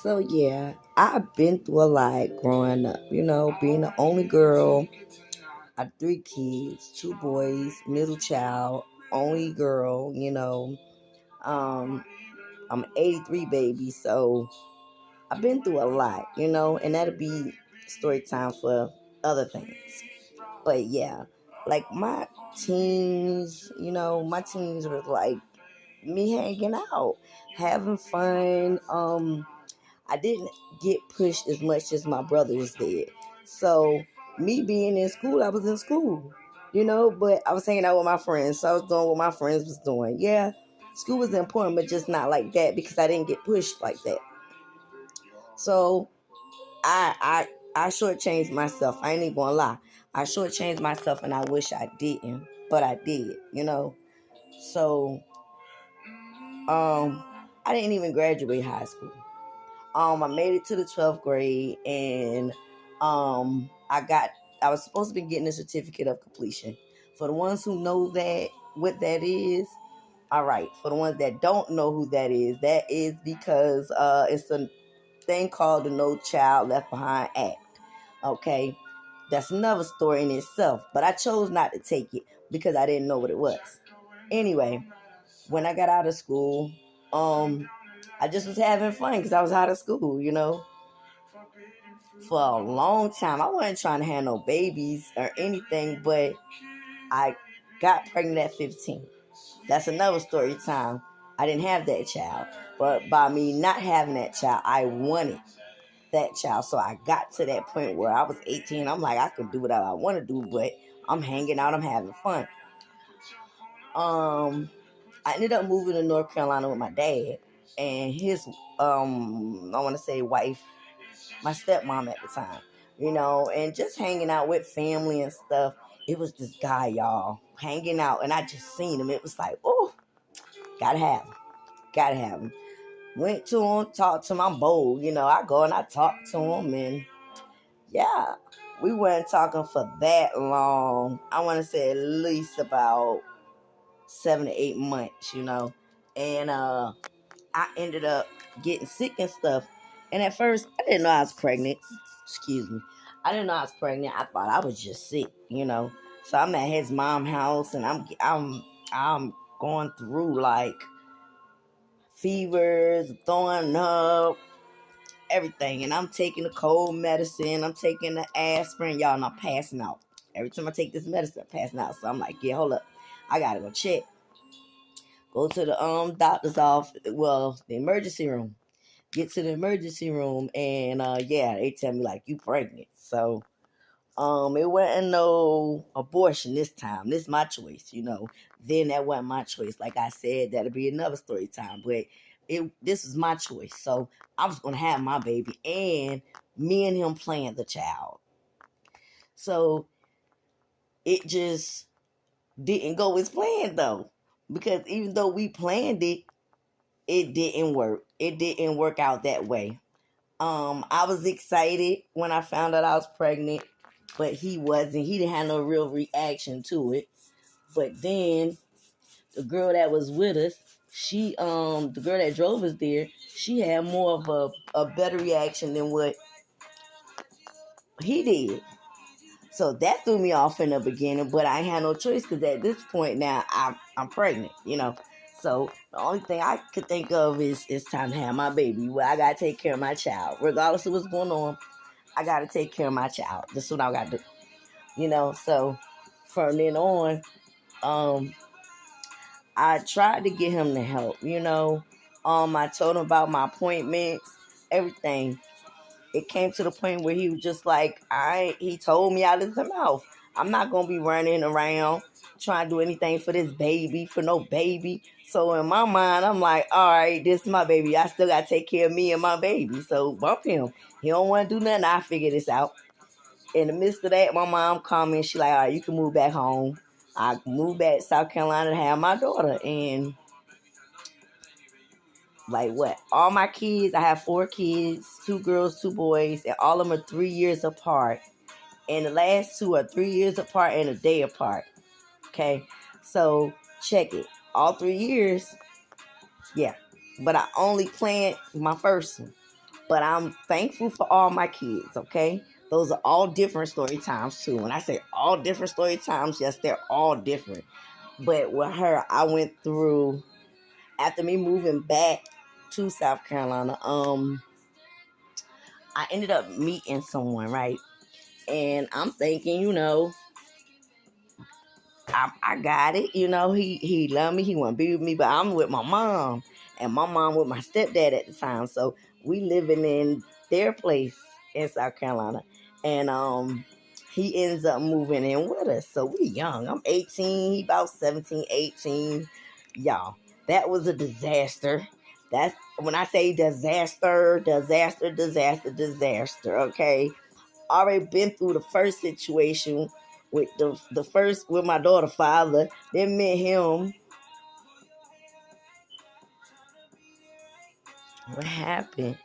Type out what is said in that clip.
So yeah, I've been through a lot growing up. Being the only girl. I have three kids, two boys, middle child, only girl. Um, I'm 83 baby, so I've been through a lot. And that'll be story time for other things. But yeah, like my teens were like me hanging out, having fun. I didn't get pushed as much as my brothers did. So me being in school, I was in school, but I was hanging out with my friends. So I was doing what my friends was doing. Yeah, school was important, but just not like that because I didn't get pushed like that. So I shortchanged myself. I ain't even gonna lie. I shortchanged myself and I wish I didn't. But I did. So I didn't even graduate high school. I made it to the 12th grade and I was supposed to be getting a certificate of completion. For the ones who know what that is, all right. For the ones that don't know who that is because it's a thing called the No Child Left Behind Act. Okay. That's another story in itself. But I chose not to take it because I didn't know what it was. Anyway, when I got out of school, I just was having fun because I was out of school. For a long time. I wasn't trying to have no babies or anything, but I got pregnant at 15. That's another story time. I didn't have that child. But by me not having that child, I wanted that child. So I got to that point where I was 18. I'm like, I can do whatever I want to do, but I'm hanging out, I'm having fun. I ended up moving to North Carolina with my dad and his I want to say wife, my stepmom at the time, and just hanging out with family and stuff. It was this guy, y'all, hanging out, and I just seen him. It was like, oh, gotta have him. Went to him, talked to him. I'm bold, I go and I talk to him, and yeah, we weren't talking for that long. I want to say at least about 7 to 8 months, and I ended up getting sick and stuff. And at first, I didn't know I was pregnant. Excuse me. I didn't know I was pregnant. I thought I was just sick. So I'm at his mom's house, and I'm going through like fevers, throwing up, everything. And I'm taking the cold medicine. I'm taking the aspirin, y'all, and I'm passing out. Every time I take this medicine, I'm passing out. So I'm like, yeah, hold up. I gotta go check. Go to the doctor's office. Well, the emergency room. Get to the emergency room, and yeah, they tell me like you pregnant. So it wasn't no abortion this time. This is my choice. Then that wasn't my choice. Like I said, that'll be another story time. But this is my choice. So I was gonna have my baby, and me and him planned the child. So it just didn't go as planned though, because even though we planned it, it didn't work. It didn't work out that way. I was excited when I found out I was pregnant, but he wasn't. He didn't have no real reaction to it. But then the girl that was with us, the girl that drove us there, she had more of a better reaction than what he did. So that threw me off in the beginning, but I had no choice because at this point now I'm pregnant. So the only thing I could think of is it's time to have my baby. Well, I gotta take care of my child, regardless of what's going on. I gotta take care of my child. This is what I gotta do. So from then on, I tried to get him to help. I told him about my appointments, everything. It came to the point where he was just like, he told me out of his mouth, I'm not gonna be running around trying to do anything for this baby, for no baby. So in my mind, I'm like, all right, this is my baby. I still gotta take care of me and my baby. So bump him. He don't want to do nothing. I figure this out. In the midst of that, my mom called me and she like, all right, you can move back home. I moved back to South Carolina to have my daughter. And like what? All my kids, I have 4 kids, 2 girls, 2 boys, and all of them are 3 years apart. And the last 2 are 3 years apart and a day apart. Okay? So check it. All 3 years, yeah. But I only planned my first one. But I'm thankful for all my kids, okay? Those are all different story times too. When I say all different story times, yes, they're all different. But with her, I went through after me moving back to South Carolina, I ended up meeting someone, right? And I'm thinking, I got it. He loved me. He want to be with me, but I'm with my mom, and my mom with my stepdad at the time. So we living in their place in South Carolina, and he ends up moving in with us. So we young. I'm 18. He about 17, 18. Y'all, that was a disaster. That's when I say disaster, disaster, disaster, disaster. Okay, already been through the first situation with the first with my daughter's father. Then met him. What happened?